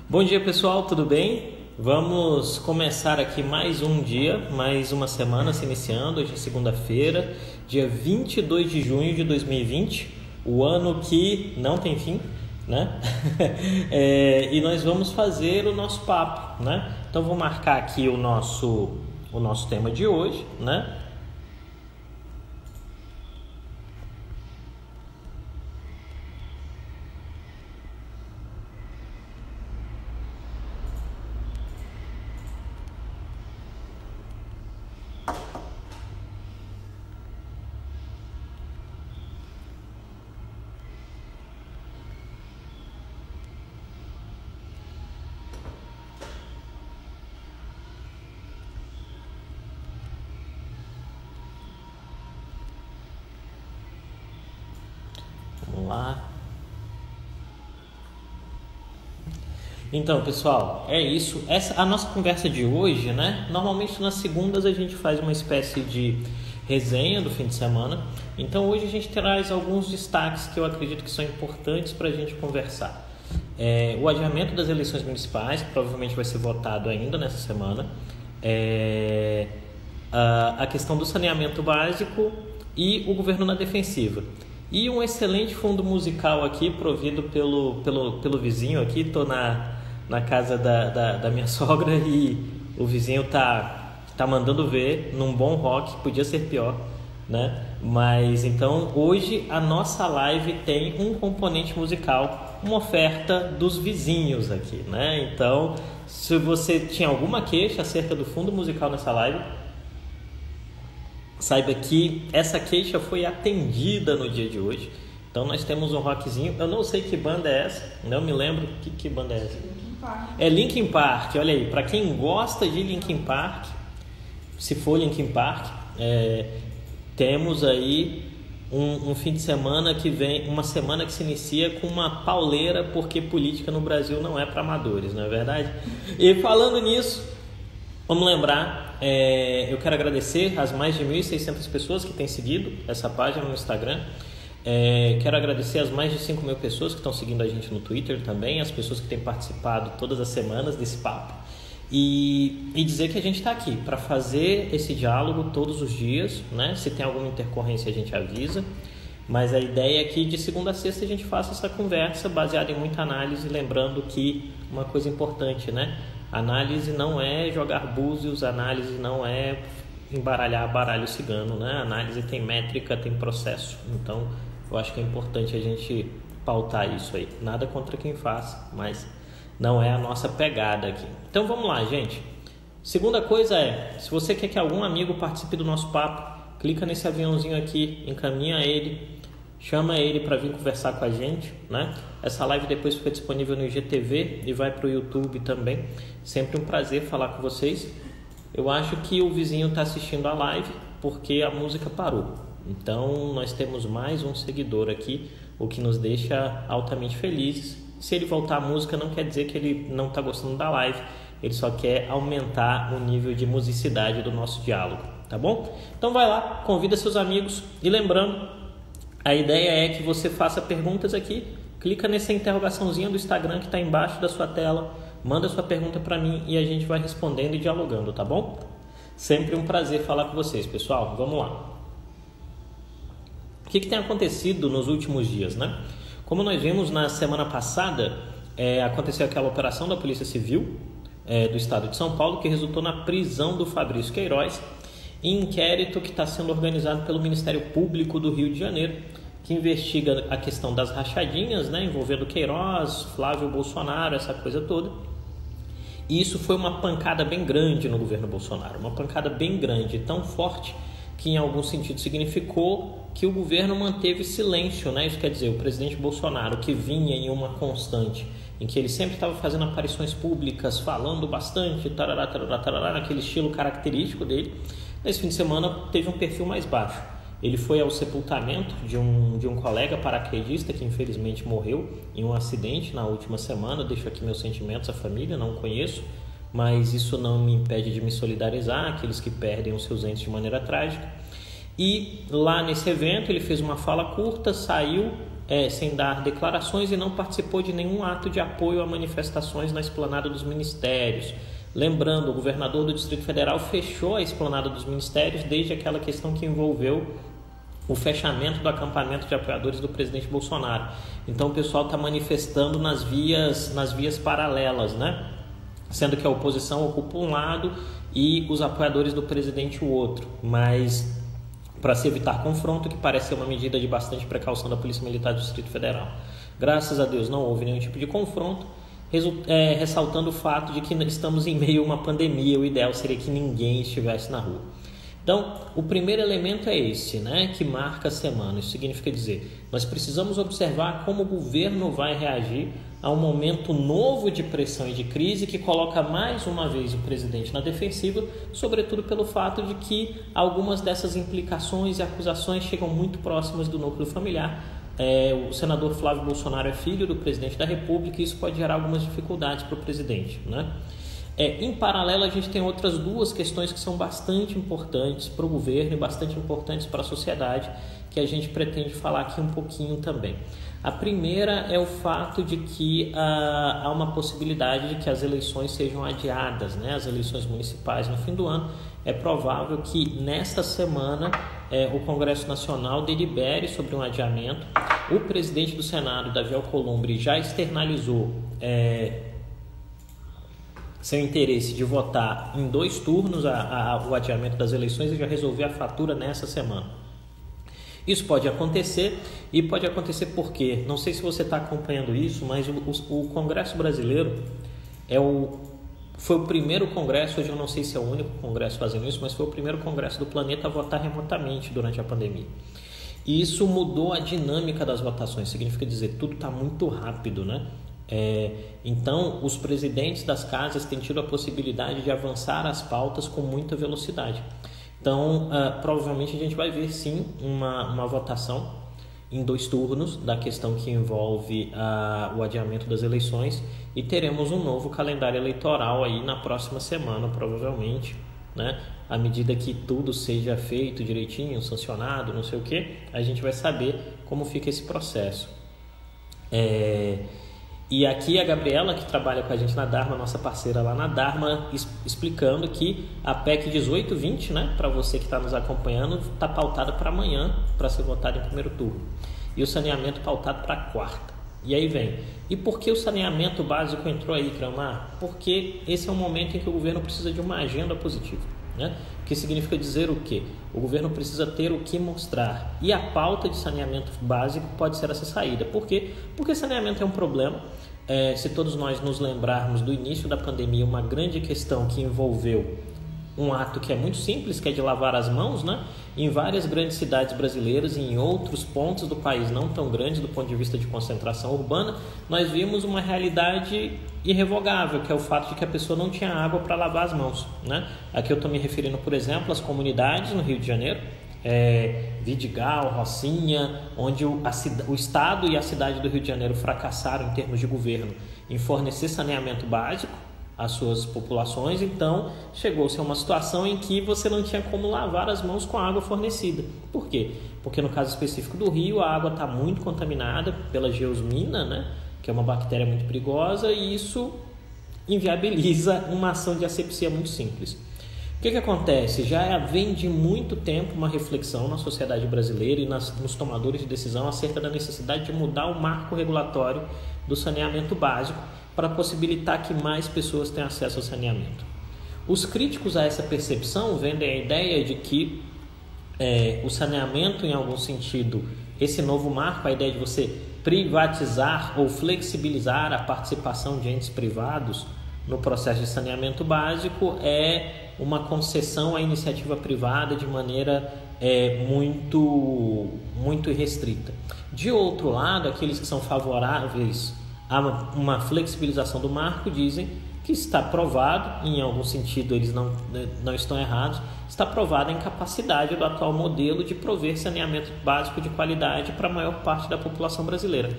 Bom dia, pessoal, tudo bem? Vamos começar aqui mais um dia, mais uma semana se iniciando. Hoje é segunda-feira, dia 22 de junho de 2020, o ano que não tem fim, né? E nós vamos fazer o nosso papo, né? Então vou marcar aqui o nosso tema de hoje, né? Vamos lá. Então, pessoal, é isso. A nossa conversa de hoje, né? Normalmente nas segundas a gente faz uma espécie de resenha do fim de semana. Então hoje a gente traz alguns destaques que eu acredito que são importantes para a gente conversar. O adiamento das eleições municipais, que provavelmente vai ser votado ainda nessa semana. A questão do saneamento básico e o governo na defensiva. E um excelente fundo musical aqui, provido pelo vizinho aqui. Estou na casa da minha sogra e o vizinho tá mandando ver num bom rock, podia ser pior, né? Mas então hoje a nossa live tem um componente musical, uma oferta dos vizinhos aqui, né? Então, se você tinha alguma queixa acerca do fundo musical nessa live, saiba que essa queixa foi atendida no dia de hoje. Então nós temos um rockzinho. Eu não sei que banda é essa, não me lembro que banda é essa. Linkin Park. É Linkin Park, olha aí. Para quem gosta de Linkin Park, se for Linkin Park, temos aí um fim de semana que vem, uma semana que se inicia com uma pauleira, porque política no Brasil não é para amadores, não é verdade? E falando nisso, vamos lembrar, eu quero agradecer as mais de 1.600 pessoas que têm seguido essa página no Instagram. Quero agradecer as mais de 5.000 pessoas que estão seguindo a gente no Twitter também, as pessoas que têm participado todas as semanas desse papo. E dizer que a gente está aqui para fazer esse diálogo todos os dias, né? Se tem alguma intercorrência a gente avisa. Mas a ideia é que de segunda a sexta a gente faça essa conversa baseada em muita análise, lembrando que uma coisa importante, né? Análise não é jogar búzios, análise não é embaralhar baralho cigano, né? Análise tem métrica, tem processo. Então, eu acho que é importante a gente pautar isso aí. Nada contra quem faça, mas não é a nossa pegada aqui. Então, vamos lá, gente. Segunda coisa se você quer que algum amigo participe do nosso papo, clica nesse aviãozinho aqui, encaminha ele, chama ele para vir conversar com a gente, né? Essa live depois fica disponível no IGTV e vai para o YouTube também. Sempre um prazer falar com vocês. Eu acho que o vizinho está assistindo a live porque a música parou. Então, nós temos mais um seguidor aqui, o que nos deixa altamente felizes. Se ele voltar a música, não quer dizer que ele não está gostando da live. Ele só quer aumentar o nível de musicidade do nosso diálogo, tá bom? Então, vai lá, convida seus amigos. E lembrando, a ideia é que você faça perguntas aqui. Clica nessa interrogaçãozinha do Instagram que está embaixo da sua tela. Manda sua pergunta para mim e a gente vai respondendo e dialogando, tá bom? Sempre um prazer falar com vocês, pessoal. Vamos lá. O que tem acontecido nos últimos dias, né? Como nós vimos na semana passada, aconteceu aquela operação da Polícia Civil do Estado de São Paulo que resultou na prisão do Fabrício Queiroz, em inquérito que está sendo organizado pelo Ministério Público do Rio de Janeiro, que investiga a questão das rachadinhas, né, envolvendo Queiroz, Flávio Bolsonaro, essa coisa toda. E isso foi uma pancada bem grande no governo Bolsonaro, uma pancada bem grande, tão forte que em algum sentido significou que o governo manteve silêncio, né? Isso quer dizer, o presidente Bolsonaro, que vinha em uma constante, em que ele sempre estava fazendo aparições públicas, falando bastante, tarará, tarará, tarará, naquele estilo característico dele, nesse fim de semana teve um perfil mais baixo. Ele foi ao sepultamento de um colega paraquedista que infelizmente morreu em um acidente na última semana. Deixo aqui meus sentimentos à família, não conheço, mas isso não me impede de me solidarizar, aqueles que perdem os seus entes de maneira trágica. E lá nesse evento ele fez uma fala curta, saiu, sem dar declarações e não participou de nenhum ato de apoio a manifestações na esplanada dos ministérios. Lembrando, o governador do Distrito Federal fechou a esplanada dos ministérios desde aquela questão que envolveu o fechamento do acampamento de apoiadores do presidente Bolsonaro. Então o pessoal está manifestando nas vias paralelas, né? Sendo que a oposição ocupa um lado e os apoiadores do presidente o outro, mas para se evitar confronto, que parece ser uma medida de bastante precaução da Polícia Militar do Distrito Federal. Graças a Deus não houve nenhum tipo de confronto, ressaltando o fato de que estamos em meio a uma pandemia. O ideal seria que ninguém estivesse na rua. Então, o primeiro elemento é esse, né, que marca a semana. Isso significa dizer, nós precisamos observar como o governo vai reagir a um momento novo de pressão e de crise que coloca mais uma vez o presidente na defensiva, sobretudo pelo fato de que algumas dessas implicações e acusações chegam muito próximas do núcleo familiar. O senador Flávio Bolsonaro é filho do presidente da República e isso pode gerar algumas dificuldades para o presidente, né? Em paralelo, a gente tem outras duas questões que são bastante importantes para o governo e bastante importantes para a sociedade, que a gente pretende falar aqui um pouquinho também. A primeira é o fato de que há uma possibilidade de que as eleições sejam adiadas, né? As eleições municipais no fim do ano. É provável que nesta semana o Congresso Nacional delibere sobre um adiamento. O presidente do Senado, Davi Alcolumbre, já externalizou seu interesse de votar em 2 turnos o adiamento das eleições e já resolver a fatura nessa semana. Isso pode acontecer e pode acontecer porque, não sei se você está acompanhando isso, mas o Congresso brasileiro foi o primeiro congresso, hoje eu não sei se é o único congresso fazendo isso, mas foi o primeiro congresso do planeta a votar remotamente durante a pandemia. E isso mudou a dinâmica das votações, significa dizer, tudo está muito rápido, né? Então, os presidentes das casas têm tido a possibilidade de avançar as pautas com muita velocidade. Então, provavelmente a gente vai ver sim uma votação em 2 turnos da questão que envolve o adiamento das eleições e teremos um novo calendário eleitoral aí na próxima semana, provavelmente, né? À medida que tudo seja feito direitinho, sancionado, não sei o que, a gente vai saber como fica esse processo. E aqui a Gabriela, que trabalha com a gente na Dharma, nossa parceira lá na Dharma, explicando que a PEC 1820, né, para você que está nos acompanhando, está pautada para amanhã, para ser votada em primeiro turno. E o saneamento pautado para quarta. E aí vem. E por que o saneamento básico entrou aí, Cramar? Porque esse é um momento em que o governo precisa de uma agenda positiva, né? O que significa dizer o quê? O governo precisa ter o que mostrar. E a pauta de saneamento básico pode ser essa saída. Por quê? Porque saneamento é um problema. Se todos nós nos lembrarmos do início da pandemia, uma grande questão que envolveu um ato que é muito simples, que é de lavar as mãos, né? Em várias grandes cidades brasileiras e em outros pontos do país não tão grandes do ponto de vista de concentração urbana, nós vimos uma realidade irrevogável, que é o fato de que a pessoa não tinha água para lavar as mãos, né? Aqui eu estou me referindo, por exemplo, às comunidades no Rio de Janeiro, Vidigal, Rocinha, onde o Estado e a cidade do Rio de Janeiro fracassaram em termos de governo em fornecer saneamento básico às suas populações. Então chegou-se a uma situação em que você não tinha como lavar as mãos com a água fornecida. Por quê? Porque no caso específico do Rio, a água está muito contaminada pela geosmina, né? Que é uma bactéria muito perigosa, e isso inviabiliza uma ação de asepsia muito simples. O que acontece? Já vem de muito tempo uma reflexão na sociedade brasileira e nos tomadores de decisão acerca da necessidade de mudar o marco regulatório do saneamento básico para possibilitar que mais pessoas tenham acesso ao saneamento. Os críticos a essa percepção vendem a ideia de que o saneamento, em algum sentido, esse novo marco, a ideia de você privatizar ou flexibilizar a participação de entes privados no processo de saneamento básico, é uma concessão à iniciativa privada de maneira muito irrestrita. De outro lado, aqueles que são favoráveis a uma flexibilização do marco dizem que está provado, em algum sentido eles não estão errados, está provada a incapacidade do atual modelo de prover saneamento básico de qualidade para a maior parte da população brasileira.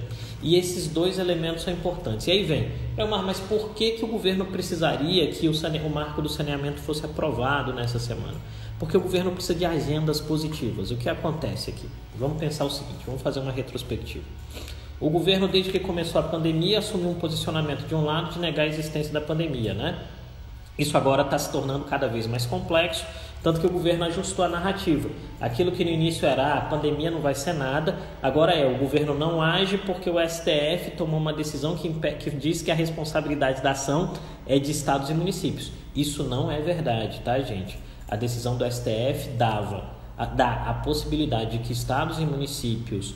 E esses 2 elementos são importantes. E aí vem, mas por que o governo precisaria que o marco do saneamento fosse aprovado nessa semana? Porque o governo precisa de agendas positivas. O que acontece aqui? Vamos pensar o seguinte, vamos fazer uma retrospectiva. O governo, desde que começou a pandemia, assumiu um posicionamento de um lado de negar a existência da pandemia, né? Isso agora está se tornando cada vez mais complexo, tanto que o governo ajustou a narrativa. Aquilo que no início era a pandemia não vai ser nada, agora o governo não age porque o STF tomou uma decisão que diz que a responsabilidade da ação é de estados e municípios. Isso não é verdade, tá, gente? A decisão do STF dá a possibilidade de que estados e municípios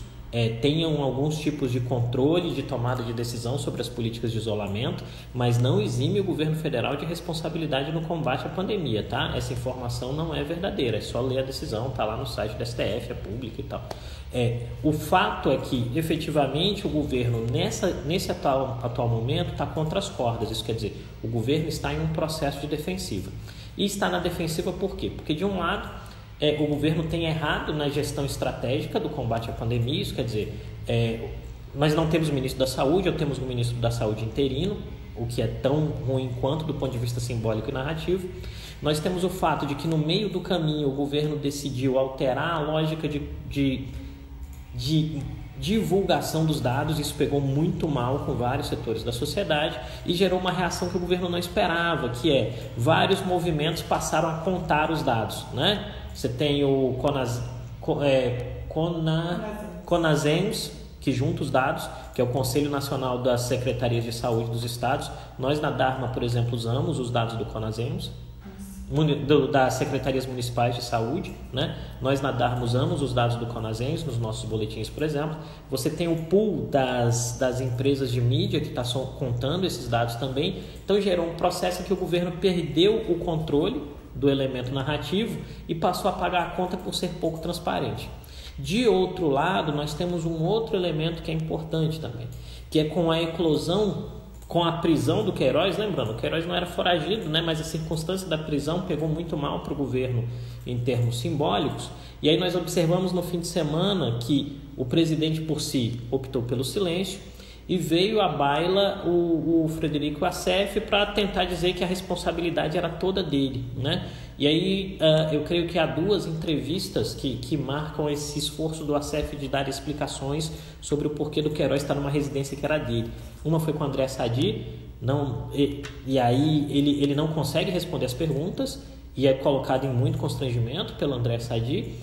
tenham alguns tipos de controle de tomada de decisão sobre as políticas de isolamento, mas não exime o governo federal de responsabilidade no combate à pandemia, tá? Essa informação não é verdadeira, é só ler a decisão, tá lá no site do STF, é público e tal. O fato é que, efetivamente, o governo, nesse atual momento, está contra as cordas. Isso quer dizer, o governo está em um processo de defensiva. E está na defensiva por quê? Porque, de um lado, o governo tem errado na gestão estratégica do combate à pandemia. Isso quer dizer, nós não temos o ministro da Saúde, ou temos o ministro da Saúde interino, o que é tão ruim quanto do ponto de vista simbólico e narrativo. Nós temos o fato de que no meio do caminho o governo decidiu alterar a lógica de divulgação dos dados. Isso pegou muito mal com vários setores da sociedade e gerou uma reação que o governo não esperava, que vários movimentos passaram a contar os dados, né? Você tem o CONASEMS, que junta os dados, que é o Conselho Nacional das Secretarias de Saúde dos Estados. Nós na Dharma, por exemplo, usamos os dados do CONASEMS, das Secretarias Municipais de Saúde, né? Nós na Dharma usamos os dados do CONASEMS nos nossos boletins, por exemplo. Você tem o pool das empresas de mídia que está contando esses dados também. Então gerou um processo em que o governo perdeu o controle do elemento narrativo e passou a pagar a conta por ser pouco transparente. De outro lado, nós temos um outro elemento que é importante também, que é com a eclosão, com a prisão do Queiroz. Lembrando, o Queiroz não era foragido, né? Mas a circunstância da prisão pegou muito mal para o governo em termos simbólicos. E aí nós observamos no fim de semana que o presidente por si optou pelo silêncio e veio à baila o Frederico Assef para tentar dizer que a responsabilidade era toda dele, né? E aí eu creio que há duas entrevistas que marcam esse esforço do Assef de dar explicações sobre o porquê do Queiroz estar numa residência que era dele. Uma foi com o André Sadi, e aí ele não consegue responder as perguntas e é colocado em muito constrangimento pelo André Sadi.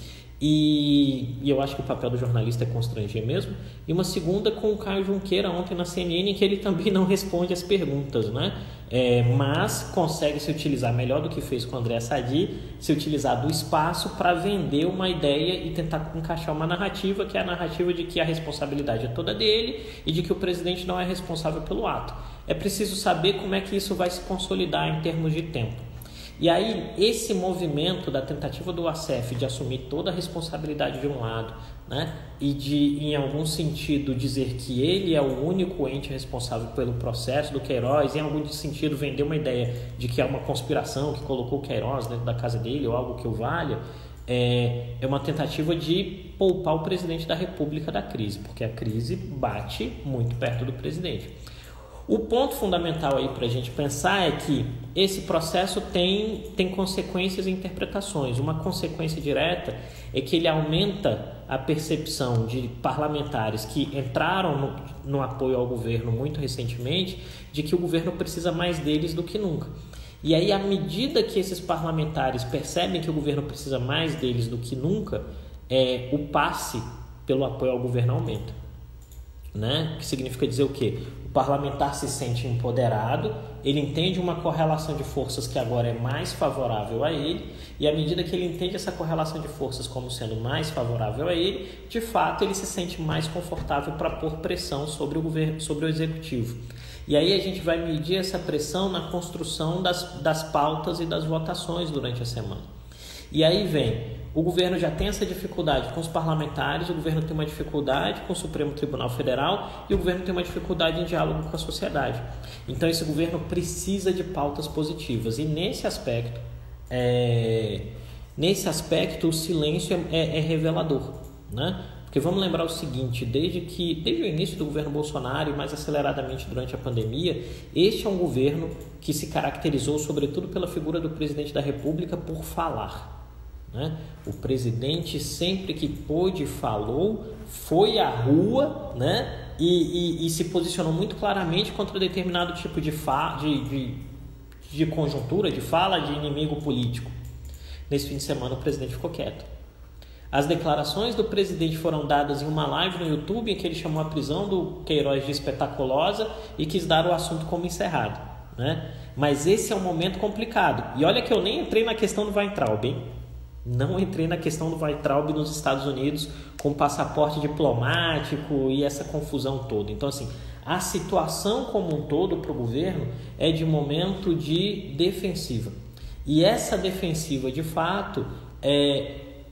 E eu acho que o papel do jornalista é constranger mesmo. E uma segunda com o Caio Junqueira ontem na CNN, em que ele também não responde as perguntas, né? Mas consegue se utilizar melhor do que fez com o André Sadi, se utilizar do espaço para vender uma ideia e tentar encaixar uma narrativa, que é a narrativa de que a responsabilidade é toda dele e de que o presidente não é responsável pelo ato. É preciso saber como é que isso vai se consolidar em termos de tempo. E aí, esse movimento da tentativa do Assef de assumir toda a responsabilidade de um lado, né, e de, em algum sentido, dizer que ele é o único ente responsável pelo processo do Queiroz, em algum sentido vender uma ideia de que é uma conspiração que colocou o Queiroz dentro da casa dele ou algo que o valha, é uma tentativa de poupar o presidente da República da crise, porque a crise bate muito perto do presidente. O ponto fundamental aí para a gente pensar é que esse processo tem consequências e interpretações. Uma consequência direta é que ele aumenta a percepção de parlamentares que entraram no apoio ao governo muito recentemente, de que o governo precisa mais deles do que nunca. E aí, à medida que esses parlamentares percebem que o governo precisa mais deles do que nunca, o passe pelo apoio ao governo aumenta. Né? Que significa dizer o quê? O parlamentar se sente empoderado, ele entende uma correlação de forças que agora é mais favorável a ele, e à medida que ele entende essa correlação de forças como sendo mais favorável a ele, de fato ele se sente mais confortável para pôr pressão sobre o governo, sobre o executivo. E aí a gente vai medir essa pressão na construção das pautas e das votações durante a semana. E aí o governo já tem essa dificuldade com os parlamentares, o governo tem uma dificuldade com o Supremo Tribunal Federal e o governo tem uma dificuldade em diálogo com a sociedade. Então esse governo precisa de pautas positivas e nesse aspecto o silêncio é revelador, né? Porque vamos lembrar o seguinte, desde o início do governo Bolsonaro e mais aceleradamente durante a pandemia, este é um governo que se caracterizou sobretudo pela figura do presidente da República por falar. né? O presidente, sempre que pôde, falou, foi à rua, né? E se posicionou muito claramente contra determinado tipo de conjuntura, de fala de inimigo político. Nesse fim de semana o presidente ficou quieto. As declarações do presidente foram dadas em uma live no YouTube em que ele chamou a prisão do Queiroz de espetaculosa e quis dar o assunto como encerrado, né? Mas esse é um momento complicado. E olha que eu nem entrei na questão do Weintraub, hein? Não entrei na questão do Weintraub nos Estados Unidos com passaporte diplomático e essa confusão toda. Então, assim, a situação como um todo para o governo é de momento de defensiva. E essa defensiva, de fato,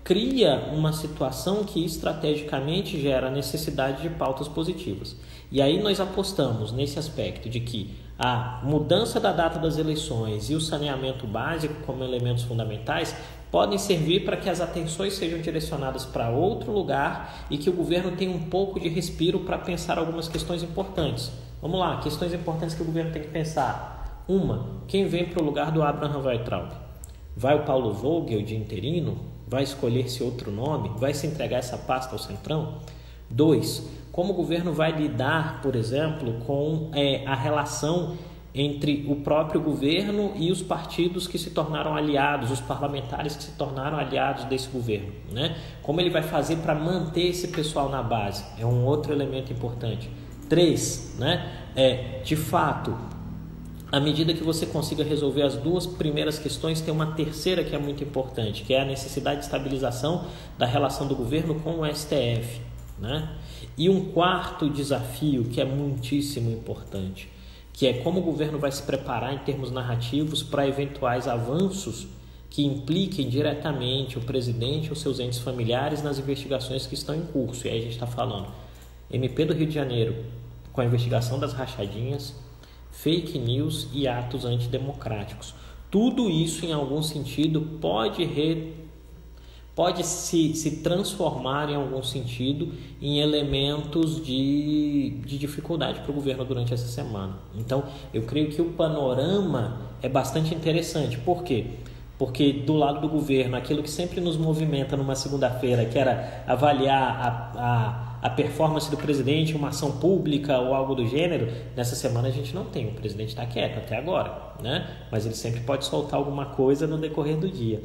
cria uma situação que estrategicamente gera a necessidade de pautas positivas. E aí nós apostamos nesse aspecto de que a mudança da data das eleições e o saneamento básico como elementos fundamentais podem servir para que as atenções sejam direcionadas para outro lugar e que o governo tenha um pouco de respiro para pensar algumas questões importantes. Vamos lá, questões importantes que o governo tem que pensar. Uma, quem vem para o lugar do Abraham Weintraub? Vai o Paulo Vogel de interino? Vai escolher-se outro nome? Vai se entregar essa pasta ao Centrão? 2, como o governo vai lidar, por exemplo, com a relação entre o próprio governo e os partidos que se tornaram aliados, os parlamentares que se tornaram aliados desse governo, né? Como ele vai fazer para manter esse pessoal na base? É um outro elemento importante. 3, né? De fato, à medida que você consiga resolver as duas primeiras questões, tem uma terceira que é muito importante, que é a necessidade de estabilização da relação do governo com o STF, né? E um quarto desafio que é muitíssimo importante, que é como o governo vai se preparar em termos narrativos para eventuais avanços que impliquem diretamente o presidente ou seus entes familiares nas investigações que estão em curso. E aí a gente está falando MP do Rio de Janeiro com a investigação das rachadinhas, fake news e atos antidemocráticos. Tudo isso, em algum sentido, pode se transformar em algum sentido em elementos de dificuldade para o governo durante essa semana. Então, eu creio que o panorama é bastante interessante. Por quê? Porque do lado do governo, aquilo que sempre nos movimenta numa segunda-feira, que era avaliar a performance do presidente, uma ação pública ou algo do gênero, nessa semana a gente não tem. O presidente está quieto até agora, né? Mas ele sempre pode soltar alguma coisa no decorrer do dia.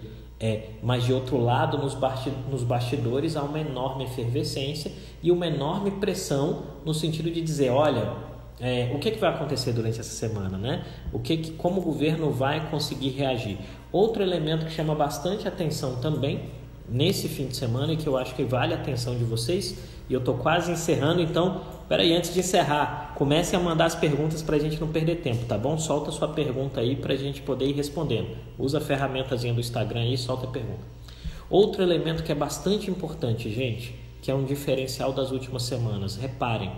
Mas de outro lado, nos bastidores há uma enorme efervescência e uma enorme pressão no sentido de dizer, olha, o que vai acontecer durante essa semana, né? Como o governo vai conseguir reagir? Outro elemento que chama bastante atenção também nesse fim de semana e que eu acho que vale a atenção de vocês, e eu estou quase encerrando, então, antes de encerrar, comecem a mandar as perguntas para a gente não perder tempo, tá bom? Solta a sua pergunta aí para a gente poder ir respondendo. Usa a ferramentazinha do Instagram aí e solta a pergunta. Outro elemento que é bastante importante, gente, que é um diferencial das últimas semanas, reparem,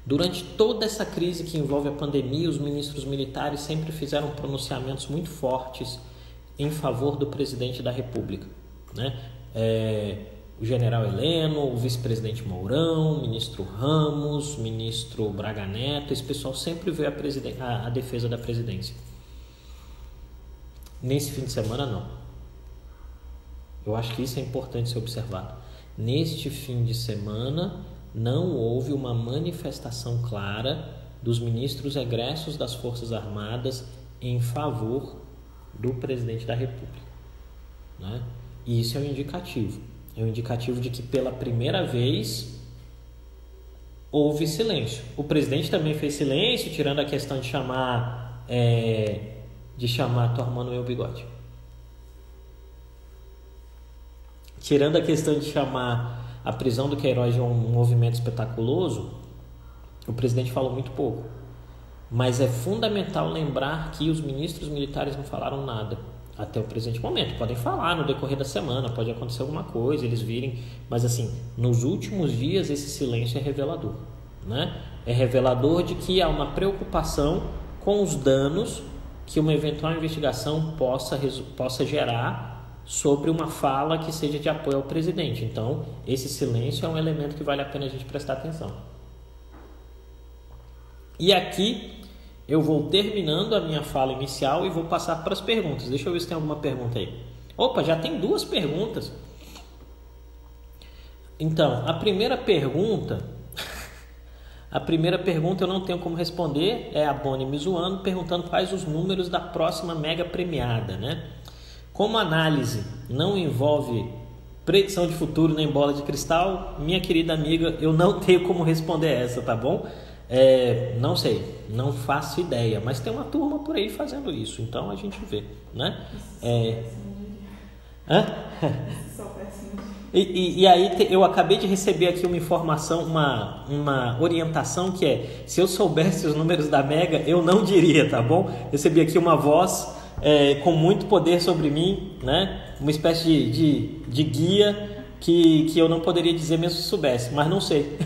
durante toda essa crise que envolve a pandemia, os ministros militares sempre fizeram pronunciamentos muito fortes em favor do presidente da República, né? O general Heleno, o vice-presidente Mourão, o ministro Ramos, o ministro Braga Neto, esse pessoal sempre veio a defesa da presidência. Nesse fim de semana, não. Eu acho que isso é importante ser observado. Neste fim de semana, não houve uma manifestação clara dos ministros egressos das Forças Armadas em favor do presidente da República, né? E isso é um indicativo. É um indicativo de que pela primeira vez houve silêncio. O presidente também fez silêncio, tirando a questão de chamar tô arrumando meu bigode. Tirando a questão de chamar a prisão do Queiroz de um movimento espetaculoso, o presidente falou muito pouco. Mas é fundamental lembrar que os ministros militares não falaram nada até o presente momento. Podem falar no decorrer da semana, pode acontecer alguma coisa, eles virem, mas assim, nos últimos dias esse silêncio é revelador, né? É revelador de que há uma preocupação com os danos que uma eventual investigação possa gerar sobre uma fala que seja de apoio ao presidente. Então, esse silêncio é um elemento que vale a pena a gente prestar atenção. E aqui eu vou terminando a minha fala inicial e vou passar para as perguntas. Deixa eu ver se tem alguma pergunta aí. Opa, já tem 2 perguntas. Então, a primeira pergunta eu não tenho como responder, é a Bonnie me zoando, perguntando quais os números da próxima mega premiada, né? Como a análise não envolve predição de futuro nem bola de cristal, minha querida amiga, eu não tenho como responder essa, tá bom? Não sei, não faço ideia, mas tem uma turma por aí fazendo isso, então a gente vê, né? E aí eu acabei de receber aqui uma informação, uma orientação que é: se eu soubesse os números da Mega, eu não diria, tá bom? Recebi aqui uma voz com muito poder sobre mim, né? Uma espécie de guia que eu não poderia dizer mesmo se soubesse, mas não sei.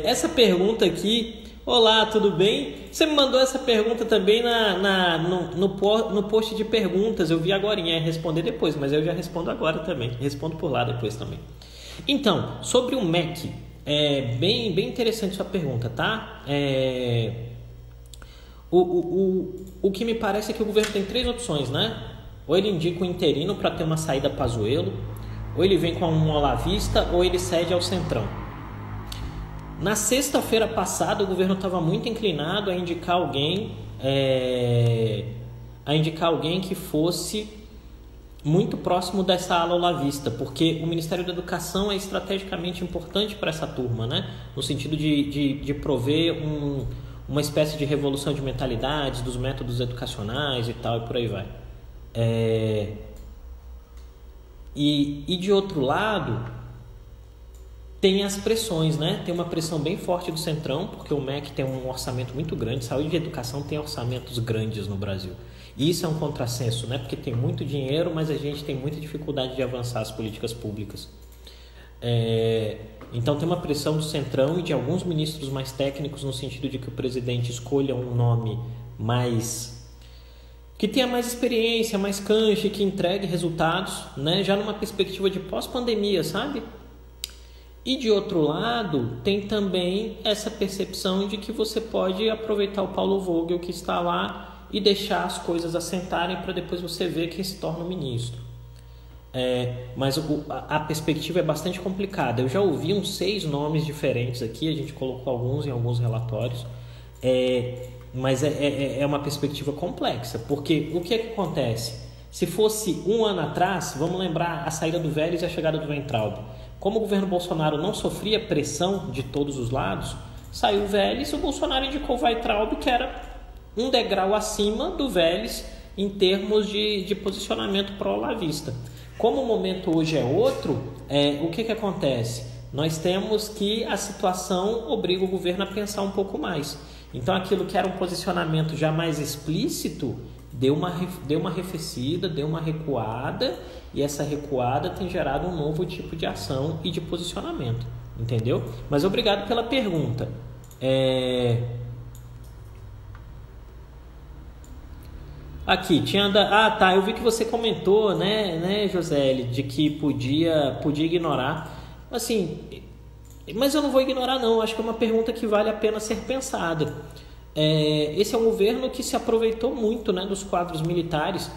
Essa pergunta aqui: olá, tudo bem? Você me mandou essa pergunta também no post de perguntas. Eu vi agora, responder depois, mas eu já respondo agora também. Respondo por lá depois também. Então, sobre o MEC, bem interessante sua pergunta, tá? O que me parece é que o governo tem 3 opções, né? Ou ele indica um interino para ter uma saída Pazuello, ou ele vem com um olavista, ou ele cede ao Centrão. Na sexta-feira passada, o governo estava muito inclinado a indicar alguém que fosse muito próximo dessa ala olavista, porque o Ministério da Educação é estrategicamente importante para essa turma, né? No sentido de prover uma espécie de revolução de mentalidades, dos métodos educacionais e tal, e por aí vai. E de outro lado, tem as pressões, né? Tem uma pressão bem forte do Centrão, porque o MEC tem um orçamento muito grande. Saúde e educação tem orçamentos grandes no Brasil. E isso é um contrassenso, né? Porque tem muito dinheiro, mas a gente tem muita dificuldade de avançar as políticas públicas. Então tem uma pressão do Centrão e de alguns ministros mais técnicos, no sentido de que o presidente escolha um nome que tenha mais experiência, mais cancha, que entregue resultados, né? Já numa perspectiva de pós-pandemia, sabe? E de outro lado, tem também essa percepção de que você pode aproveitar o Paulo Vogel que está lá e deixar as coisas assentarem para depois você ver quem se torna o ministro. Mas a perspectiva é bastante complicada. Eu já ouvi uns 6 nomes diferentes aqui, a gente colocou alguns em alguns relatórios, mas é uma perspectiva complexa, porque o que acontece? Se fosse um ano atrás, vamos lembrar a saída do Vélez e a chegada do Weintraub. Como o governo Bolsonaro não sofria pressão de todos os lados, saiu o Vélez e o Bolsonaro indicou o Weintraub, que era um degrau acima do Vélez em termos de posicionamento pró-olavista. Como o momento hoje é outro, o que acontece? Nós temos que a situação obriga o governo a pensar um pouco mais. Então aquilo que era um posicionamento já mais explícito deu uma arrefecida, deu uma recuada, e essa recuada tem gerado um novo tipo de ação e de posicionamento, entendeu? Mas obrigado pela pergunta. Aqui, eu vi que você comentou, né, José, de que podia ignorar. Assim, mas eu não vou ignorar não, acho que é uma pergunta que vale a pena ser pensada. Esse é um governo que se aproveitou muito, né, dos quadros militares.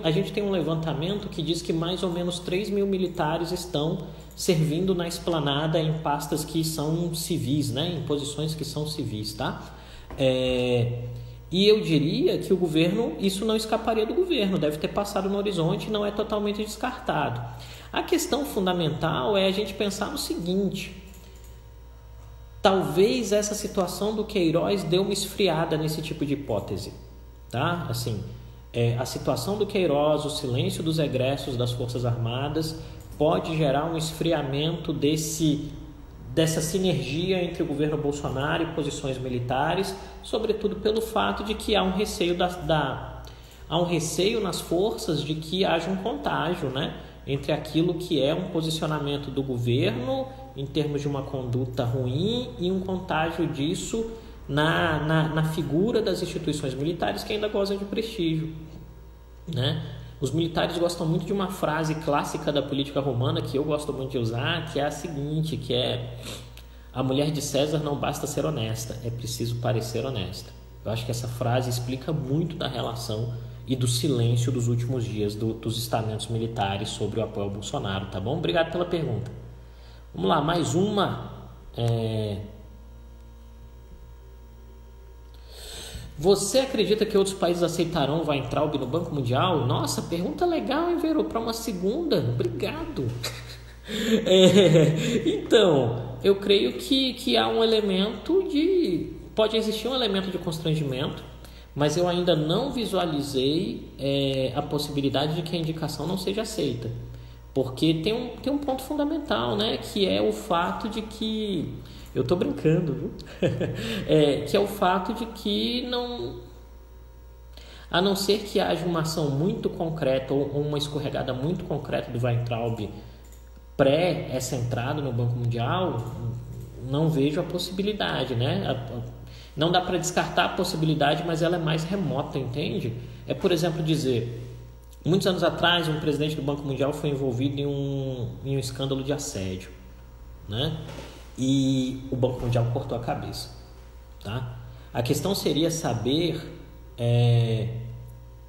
A gente tem um levantamento que diz que mais ou menos 3 mil militares estão servindo na esplanada em pastas que são civis, né, em posições que são civis, tá? E eu diria que o governo, isso não escaparia do governo, deve ter passado no horizonte e não é totalmente descartado. A questão fundamental é a gente pensar no seguinte: talvez essa situação do Queiroz dê uma esfriada nesse tipo de hipótese, tá? Assim, a situação do Queiroz, o silêncio dos egressos das Forças Armadas pode gerar um esfriamento dessa sinergia entre o governo Bolsonaro e posições militares, sobretudo pelo fato de que há um receio há um receio nas forças de que haja um contágio, né, entre aquilo que é um posicionamento do governo em termos de uma conduta ruim e um contágio disso na figura das instituições militares que ainda gozam de prestígio, né? Os militares gostam muito de uma frase clássica da política romana que eu gosto muito de usar, que é a seguinte, que é: a mulher de César não basta ser honesta, é preciso parecer honesta. Eu acho que essa frase explica muito da relação e do silêncio dos últimos dias dos estamentos militares sobre o apoio ao Bolsonaro, tá bom? Obrigado pela pergunta. Vamos lá, mais uma. Você acredita que outros países aceitarão o Weintraub no Banco Mundial? Nossa, pergunta legal, hein, Verô? Para uma segunda. Obrigado. Então, eu creio que há um elemento de... Pode existir um elemento de constrangimento, mas eu ainda não visualizei a possibilidade de que a indicação não seja aceita. Porque tem um ponto fundamental, né? Que é o fato de que... Eu estou brincando, viu? Que é o fato de que não... A não ser que haja uma ação muito concreta ou uma escorregada muito concreta do Weintraub pré essa entrada no Banco Mundial, não vejo a possibilidade, né? Não dá para descartar a possibilidade, mas ela é mais remota, entende? É, por exemplo, dizer... Muitos anos atrás, um presidente do Banco Mundial foi envolvido em um escândalo de assédio, né? E o Banco Mundial cortou a cabeça, tá? A questão seria saber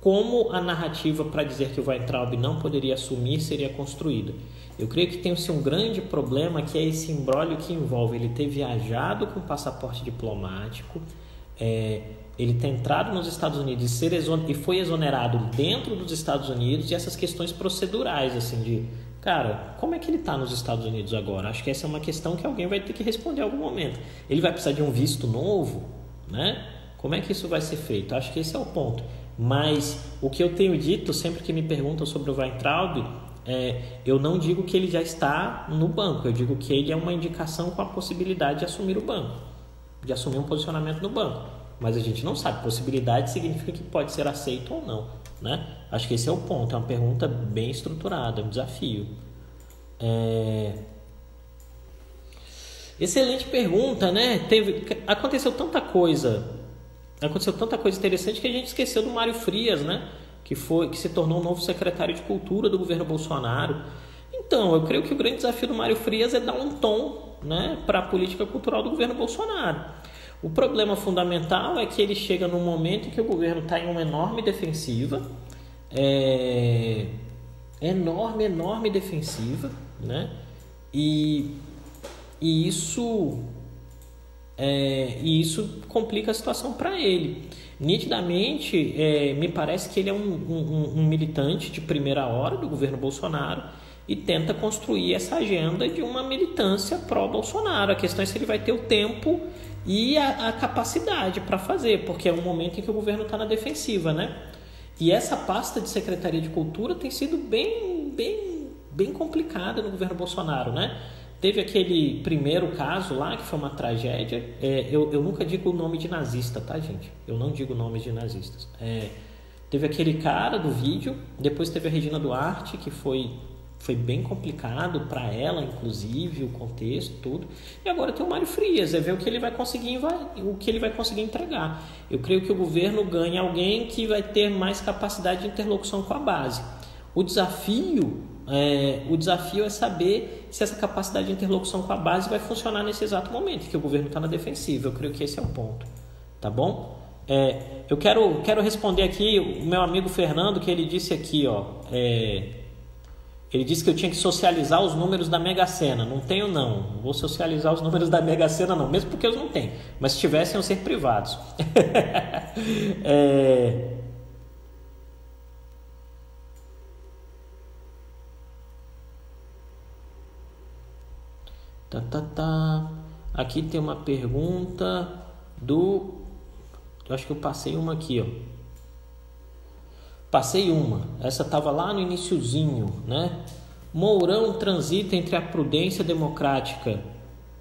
como a narrativa para dizer que o Weintraub não poderia assumir seria construída. Eu creio que tem-se um grande problema, que é esse imbróglio que envolve ele ter viajado com passaporte diplomático, ele ter entrado nos Estados Unidos e foi exonerado dentro dos Estados Unidos, e essas questões procedurais, assim, de... Cara, como é que ele está nos Estados Unidos agora? Acho que essa é uma questão que alguém vai ter que responder em algum momento. Ele vai precisar de um visto novo, né? Como é que isso vai ser feito? Acho que esse é o ponto. Mas o que eu tenho dito, sempre que me perguntam sobre o Weintraub, eu não digo que ele já está no banco. Eu digo que ele é uma indicação com a possibilidade de assumir o banco, de assumir um posicionamento no banco. Mas a gente não sabe. Possibilidade significa que pode ser aceito ou não, né? Acho que esse é o ponto. É uma pergunta bem estruturada, um desafio. Excelente pergunta, né? Aconteceu tanta coisa interessante que a gente esqueceu do Mário Frias, né? Que se tornou o novo secretário de Cultura do governo Bolsonaro. Então, eu creio que o grande desafio do Mário Frias é dar um tom, né, para a política cultural do governo Bolsonaro. O problema fundamental é que ele chega num momento em que o governo está em uma enorme defensiva, enorme defensiva, né? E isso complica a situação para ele. Nitidamente, me parece que ele é um militante de primeira hora do governo Bolsonaro e tenta construir essa agenda de uma militância pró-Bolsonaro. A questão é se ele vai ter o tempo e a capacidade para fazer, porque é um momento em que o governo está na defensiva, né? E essa pasta de Secretaria de Cultura tem sido bem complicada no governo Bolsonaro, né? Teve aquele primeiro caso lá, que foi uma tragédia. Eu nunca digo o nome de nazista, tá, gente? Eu não digo nomes de nazistas. Teve aquele cara do vídeo, depois teve a Regina Duarte, que foi bem complicado para ela, inclusive, o contexto, tudo. E agora tem o Mário Frias, ver o que ele vai conseguir entregar. Eu creio que o governo ganha alguém que vai ter mais capacidade de interlocução com a base. O desafio é saber se essa capacidade de interlocução com a base vai funcionar nesse exato momento, que o governo está na defensiva. Eu creio que esse é o ponto, tá bom? Eu quero responder aqui o meu amigo Fernando, que ele disse aqui, ó, ele disse que eu tinha que socializar os números da Mega Sena. Não tenho, não. Não vou socializar os números da Mega Sena, não. Mesmo porque eu não tenho. Mas se tivessem, iam ser privados. Aqui tem uma pergunta do... Eu acho que eu passei uma aqui, ó. Passei uma. Essa estava lá no iniciozinho, né? Mourão transita entre a prudência democrática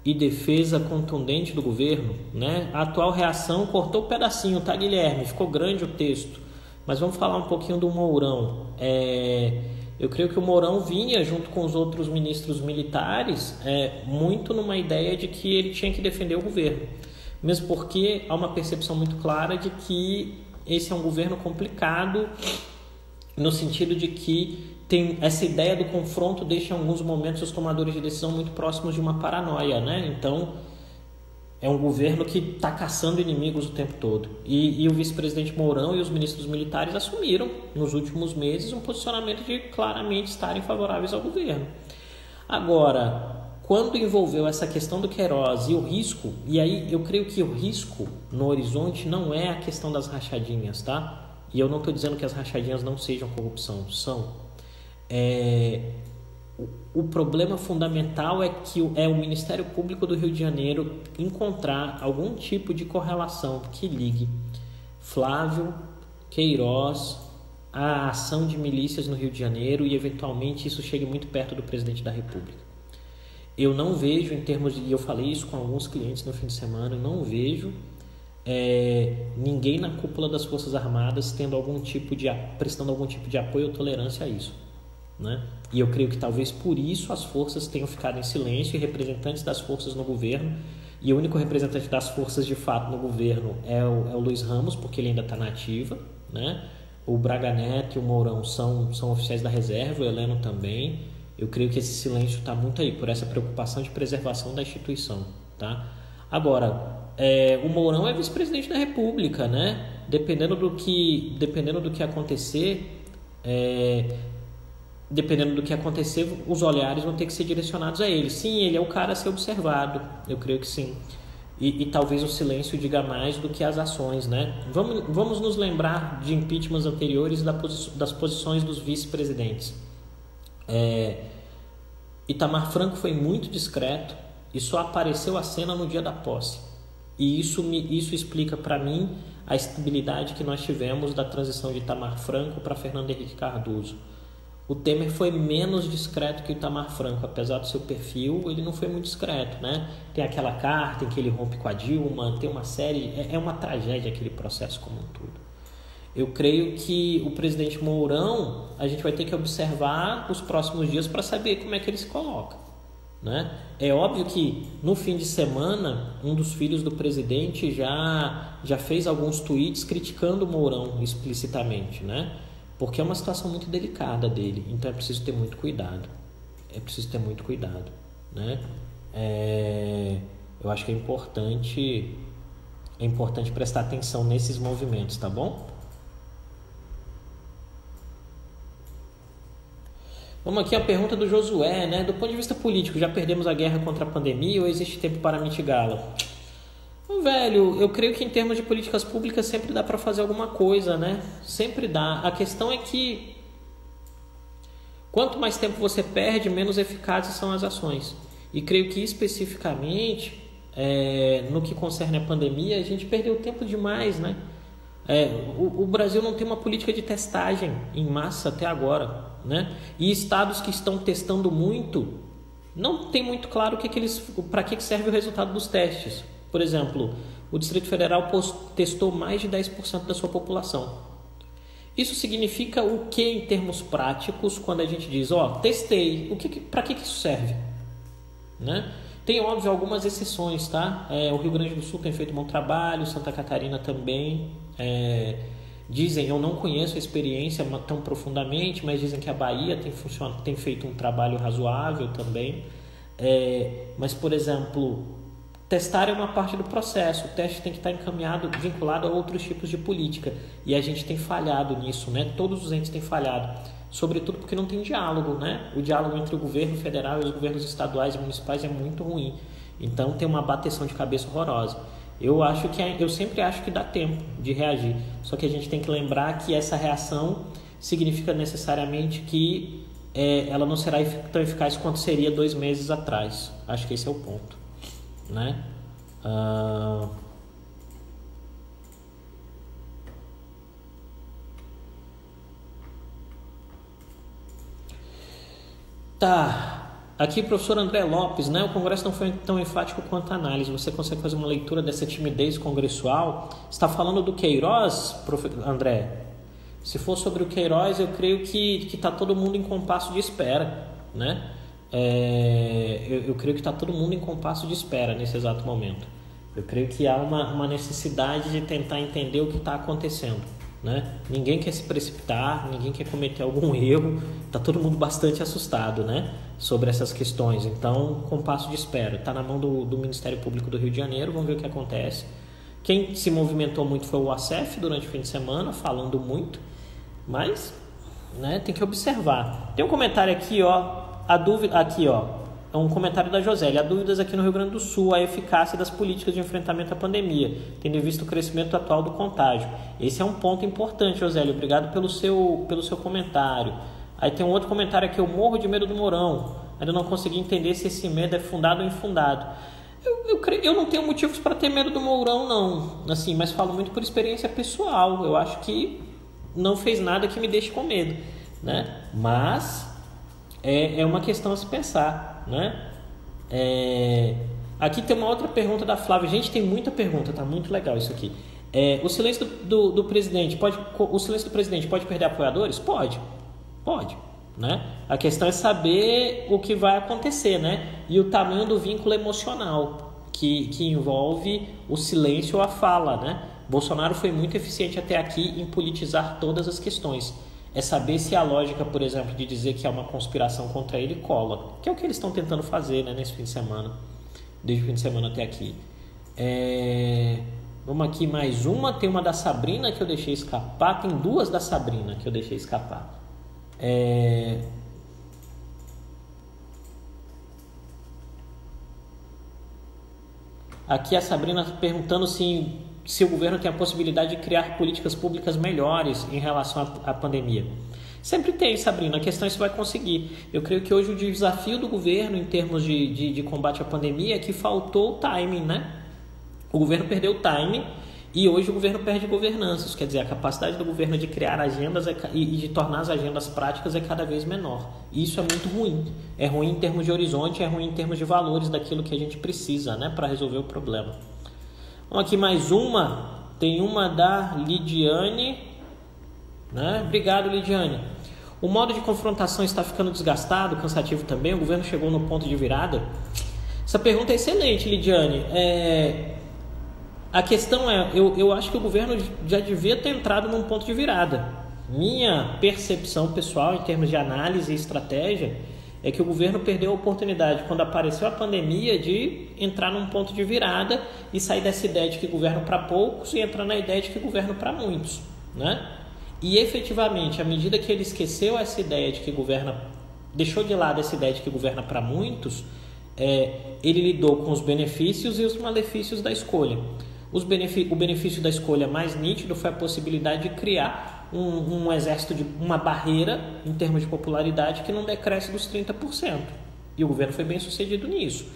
e defesa contundente do governo, né? A atual reação cortou um pedacinho, tá, Guilherme? Ficou grande o texto. Mas vamos falar um pouquinho do Mourão. Eu creio que o Mourão vinha, junto com os outros ministros militares, muito numa ideia de que ele tinha que defender o governo. Mesmo porque há uma percepção muito clara de que esse é um governo complicado, no sentido de que tem essa ideia do confronto deixa em alguns momentos os tomadores de decisão muito próximos de uma paranoia, né? Então, é um governo que está caçando inimigos o tempo todo. E o vice-presidente Mourão e os ministros militares assumiram, nos últimos meses, um posicionamento de claramente estarem favoráveis ao governo. Agora, quando envolveu essa questão do Queiroz e o risco, e aí eu creio que o risco no horizonte não é a questão das rachadinhas, tá? E eu não estou dizendo que as rachadinhas não sejam corrupção, são. O problema fundamental é que o Ministério Público do Rio de Janeiro encontrar algum tipo de correlação que ligue Flávio, Queiroz, a ação de milícias no Rio de Janeiro e eventualmente isso chegue muito perto do presidente da República. Eu não vejo em termos de... E eu falei isso com alguns clientes no fim de semana, eu não vejo ninguém na cúpula das Forças Armadas prestando algum tipo de apoio ou tolerância a isso, né? E eu creio que talvez por isso as forças tenham ficado em silêncio e representantes das forças no governo, e o único representante das forças de fato no governo é o Luiz Ramos, porque ele ainda está na ativa, né? O Braga Neto e o Mourão são oficiais da reserva, o Heleno também. Eu creio que esse silêncio está muito aí, por essa preocupação de preservação da instituição, tá? Agora, o Mourão é vice-presidente da República, né? Dependendo do que acontecer, os olhares vão ter que ser direcionados a ele. Sim, ele é o cara a ser observado, eu creio que sim. E talvez o silêncio diga mais do que as ações, né? Vamos nos lembrar de impeachments anteriores das posições dos vice-presidentes. Itamar Franco foi muito discreto e só apareceu à cena no dia da posse. E isso explica para mim a estabilidade que nós tivemos da transição de Itamar Franco para Fernando Henrique Cardoso. O Temer foi menos discreto que o Itamar Franco, apesar do seu perfil, ele não foi muito discreto, né? Tem aquela carta em que ele rompe com a Dilma, tem uma série... É uma tragédia aquele processo como um todo. Eu creio que o presidente Mourão, a gente vai ter que observar os próximos dias para saber como é que ele se coloca, né? É óbvio que no fim de semana, um dos filhos do presidente já fez alguns tweets criticando o Mourão explicitamente, né? Porque é uma situação muito delicada dele, então é preciso ter muito cuidado. Né? Eu acho que é importante prestar atenção nesses movimentos, tá bom? Vamos aqui a pergunta do Josué, né? Do ponto de vista político, já perdemos a guerra contra a pandemia ou existe tempo para mitigá-la? Velho, eu creio que em termos de políticas públicas sempre dá para fazer alguma coisa, né? Sempre dá. A questão é que quanto mais tempo você perde, menos eficazes são as ações. E creio que especificamente, no que concerne a pandemia, a gente perdeu tempo demais, né? O Brasil não tem uma política de testagem em massa até agora, né? E estados que estão testando muito, não tem muito claro para que serve o resultado dos testes. Por exemplo, o Distrito Federal testou mais de 10% da sua população. Isso significa o que em termos práticos quando a gente diz, testei, para que isso serve? Né? Tem, óbvio, algumas exceções, tá? O Rio Grande do Sul tem feito um bom trabalho, Santa Catarina também. Dizem, eu não conheço a experiência tão profundamente, mas dizem que a Bahia tem feito um trabalho razoável também. Mas, por exemplo... Testar é uma parte do processo, o teste tem que estar vinculado a outros tipos de política. E a gente tem falhado nisso, né? Todos os entes têm falhado. Sobretudo porque não tem diálogo, né? O diálogo entre o governo federal e os governos estaduais e municipais é muito ruim. Então tem uma bateção de cabeça horrorosa. Eu sempre acho que dá tempo de reagir. Só que a gente tem que lembrar que essa reação significa necessariamente que ela não será tão eficaz quanto seria 2 meses atrás. Acho que esse é o ponto. Né? Tá. Aqui, professor André Lopes, né? O Congresso não foi tão enfático quanto a análise. Você consegue fazer uma leitura dessa timidez congressual? Está falando do Queiroz, André? Se for sobre o Queiroz, eu creio que está todo mundo em compasso de espera, né? Eu creio que está todo mundo em compasso de espera nesse exato momento. Eu creio que há uma necessidade de tentar entender o que está acontecendo, né? Ninguém quer se precipitar, ninguém quer cometer algum erro, está todo mundo bastante assustado, né, sobre essas questões. Então, compasso de espera, está na mão do Ministério Público do Rio de Janeiro, vamos ver o que acontece. Quem se movimentou muito foi o ACF durante o fim de semana, falando muito, mas, né, tem que observar. Tem um comentário aqui, é um comentário da Josélia. Há dúvidas aqui no Rio Grande do Sul a eficácia das políticas de enfrentamento à pandemia, tendo visto o crescimento atual do contágio. Esse é um ponto importante, Josélia. Obrigado pelo seu comentário. Aí tem um outro comentário aqui. Eu morro de medo do Mourão. Ainda não consegui entender se esse medo é fundado ou infundado. Eu não tenho motivos para ter medo do Mourão, não. Assim, mas falo muito por experiência pessoal. Eu acho que não fez nada que me deixe com medo, né? Mas é uma questão a se pensar, né? Aqui tem uma outra pergunta da Flávia. Gente, tem muita pergunta, tá muito legal isso aqui. O silêncio do presidente pode perder apoiadores? Pode, né? A questão é saber o que vai acontecer, né? E o tamanho do vínculo emocional que envolve o silêncio ou a fala, né? Bolsonaro foi muito eficiente até aqui em politizar todas as questões. É saber se a lógica, por exemplo, de dizer que é uma conspiração contra ele cola, que é o que eles estão tentando fazer, né, nesse fim de semana, desde o fim de semana até aqui. Vamos aqui mais uma. Tem uma da Sabrina que eu deixei escapar. Tem duas da Sabrina que eu deixei escapar. Aqui a Sabrina perguntando se o governo tem a possibilidade de criar políticas públicas melhores em relação à pandemia. Sempre tem, Sabrina. A questão é se vai conseguir. Eu creio que hoje o desafio do governo em termos de combate à pandemia é que faltou o timing, né? O governo perdeu o timing e hoje o governo perde governança. Isso quer dizer, a capacidade do governo de criar agendas e de tornar as agendas práticas é cada vez menor. E isso é muito ruim. É ruim em termos de horizonte, é ruim em termos de valores daquilo que a gente precisa, né, para resolver o problema. Vamos aqui mais uma. Tem uma da Lidiane, né? Obrigado, Lidiane. O modo de confrontação está ficando desgastado, cansativo também? O governo chegou no ponto de virada? Essa pergunta é excelente, Lidiane. A questão é, eu acho que o governo já devia ter entrado num ponto de virada. Minha percepção pessoal, em termos de análise e estratégia, é que o governo perdeu a oportunidade, quando apareceu a pandemia, de entrar num ponto de virada e sair dessa ideia de que governo para poucos e entrar na ideia de que governo para muitos, né? E efetivamente, à medida que ele esqueceu essa ideia de que governa, deixou de lado essa ideia de que governa para muitos, ele lidou com os benefícios e os malefícios da escolha. O benefício da escolha mais nítido foi a possibilidade de criar um exército, uma barreira em termos de popularidade que não decresce dos 30%. E o governo foi bem sucedido nisso.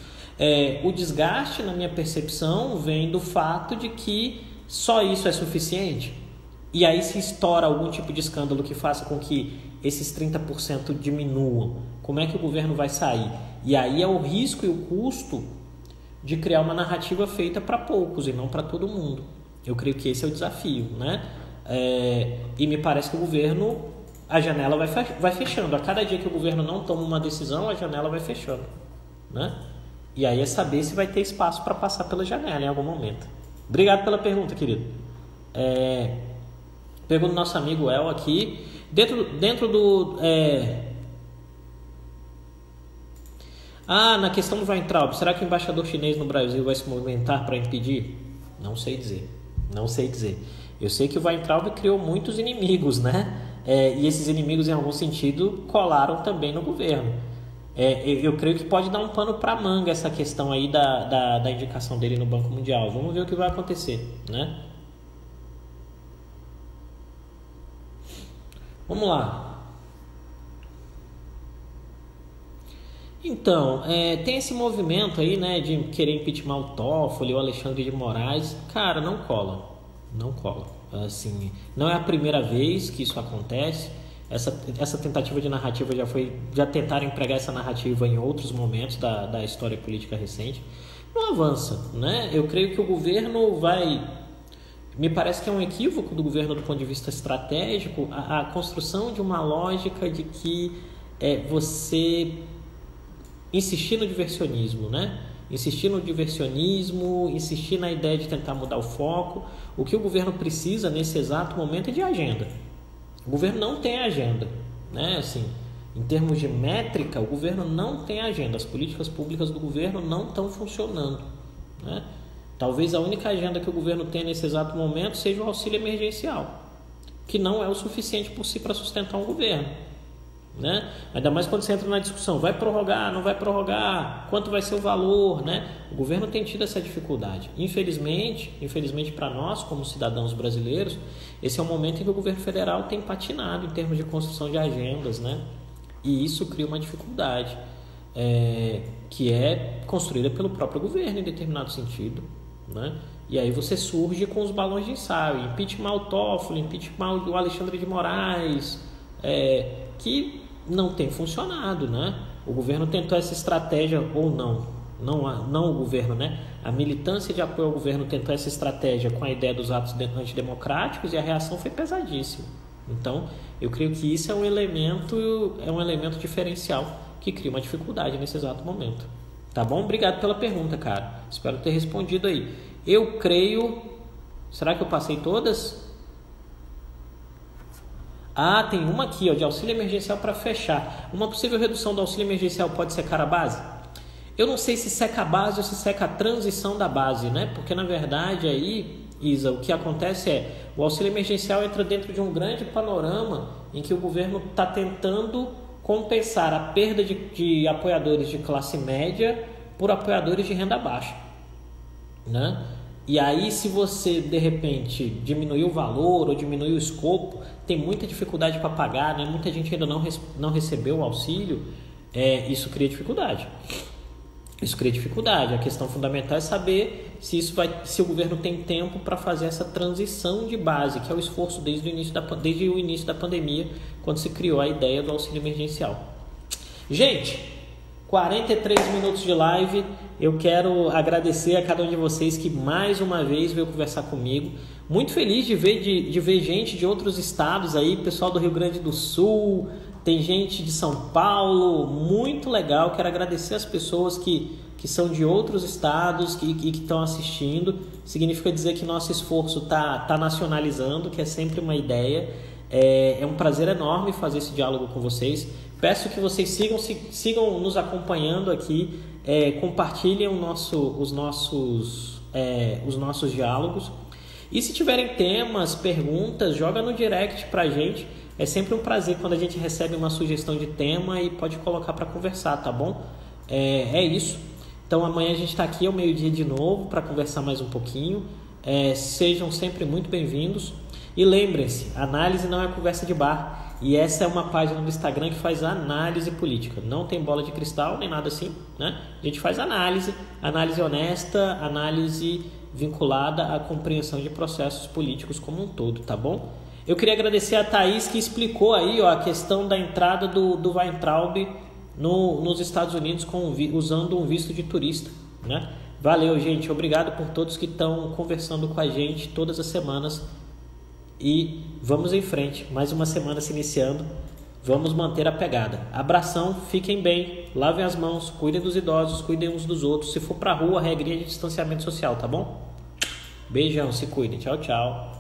O desgaste, na minha percepção, vem do fato de que só isso é suficiente. E aí se estoura algum tipo de escândalo que faça com que esses 30% diminuam. Como é que o governo vai sair? E aí é o risco e o custo de criar uma narrativa feita para poucos e não para todo mundo. Eu creio que esse é o desafio, né? E me parece que o governo, a janela vai fechando. A cada dia que o governo não toma uma decisão, a janela vai fechando, né? E aí é saber se vai ter espaço para passar pela janela em algum momento. Obrigado pela pergunta, querido. Pergunta do nosso amigo El aqui. Dentro do... na questão do Weintraub, será que o embaixador chinês no Brasil vai se movimentar para impedir? Não sei dizer. Eu sei que o Weintraub criou muitos inimigos, né? E esses inimigos, em algum sentido, colaram também no governo. Eu creio que pode dar um pano para manga essa questão aí da indicação dele no Banco Mundial. Vamos ver o que vai acontecer, né? Vamos lá. Então, tem esse movimento aí, né, de querer impeachment o Toffoli, o Alexandre de Moraes. Cara, não cola. Assim, não é a primeira vez que isso acontece. Essa tentativa de narrativa já tentaram empregar essa narrativa em outros momentos da história política recente. Não avança, né? Eu creio que o governo me parece que é um equívoco do governo do ponto de vista estratégico a construção de uma lógica de que você insistir no diversionismo, né? insistir no diversionismo, insistir na ideia de tentar mudar o foco. O que o governo precisa nesse exato momento é de agenda. O governo não tem agenda, né? Assim, em termos de métrica, o governo não tem agenda. As políticas públicas do governo não estão funcionando, né? Talvez a única agenda que o governo tem nesse exato momento seja o auxílio emergencial, que não é o suficiente por si para sustentar um governo, né? Ainda mais quando você entra na discussão, vai prorrogar, não vai prorrogar, quanto vai ser o valor, né? O governo tem tido essa dificuldade. Infelizmente para nós, como cidadãos brasileiros, esse é o momento em que o governo federal tem patinado em termos de construção de agendas, né? E isso cria uma dificuldade, que é construída pelo próprio governo em determinado sentido, né? E aí você surge com os balões de ensaio, impeachment o Toffoli, impeachment o Alexandre de Moraes, que não tem funcionado, né? O governo tentou essa estratégia, ou não o governo, né? A militância de apoio ao governo tentou essa estratégia com a ideia dos atos antidemocráticos e a reação foi pesadíssima. Então, eu creio que isso é um elemento diferencial que cria uma dificuldade nesse exato momento. Tá bom? Obrigado pela pergunta, cara. Espero ter respondido aí. Eu creio... Será que eu passei todas? Ah, tem uma aqui, ó, de auxílio emergencial para fechar. Uma possível redução do auxílio emergencial pode secar a base? Eu não sei se seca a base ou se seca a transição da base, né? Porque, na verdade, aí, Isa, o que acontece é o auxílio emergencial entra dentro de um grande panorama em que o governo está tentando compensar a perda de apoiadores de classe média por apoiadores de renda baixa, né? E aí, se você, de repente, diminuir o valor ou diminuir o escopo, tem muita dificuldade para pagar, né? Muita gente ainda não recebeu o auxílio, isso cria dificuldade. Isso cria dificuldade. A questão fundamental é saber se o governo tem tempo para fazer essa transição de base, que é o esforço desde o início da pandemia, quando se criou a ideia do auxílio emergencial. Gente, 43 minutos de live. Eu quero agradecer a cada um de vocês que mais uma vez veio conversar comigo. Muito feliz de ver gente de outros estados aí, pessoal do Rio Grande do Sul, tem gente de São Paulo, muito legal. Quero agradecer as pessoas que são de outros estados e que estão assistindo. Significa dizer que nosso esforço tá nacionalizando, que é sempre uma ideia. É um prazer enorme fazer esse diálogo com vocês. Peço que vocês sigam nos acompanhando aqui, compartilhem os nossos diálogos. E se tiverem temas, perguntas, joga no direct pra gente. É sempre um prazer quando a gente recebe uma sugestão de tema e pode colocar para conversar, tá bom? É isso. Então amanhã a gente está aqui ao meio-dia de novo para conversar mais um pouquinho. Sejam sempre muito bem-vindos. E lembrem-se, análise não é conversa de bar. E essa é uma página do Instagram que faz análise política. Não tem bola de cristal, nem nada assim, né? A gente faz análise honesta, análise vinculada à compreensão de processos políticos como um todo, tá bom? Eu queria agradecer a Thaís que explicou aí, ó, a questão da entrada do Weintraub nos Estados Unidos usando um visto de turista, né? Valeu, gente. Obrigado por todos que estão conversando com a gente todas as semanas. E vamos em frente. Mais uma semana se iniciando. Vamos manter a pegada. Abração, fiquem bem, lavem as mãos, cuidem dos idosos, cuidem uns dos outros. Se for pra rua, regrinha de distanciamento social, tá bom? Beijão, se cuidem. Tchau, tchau.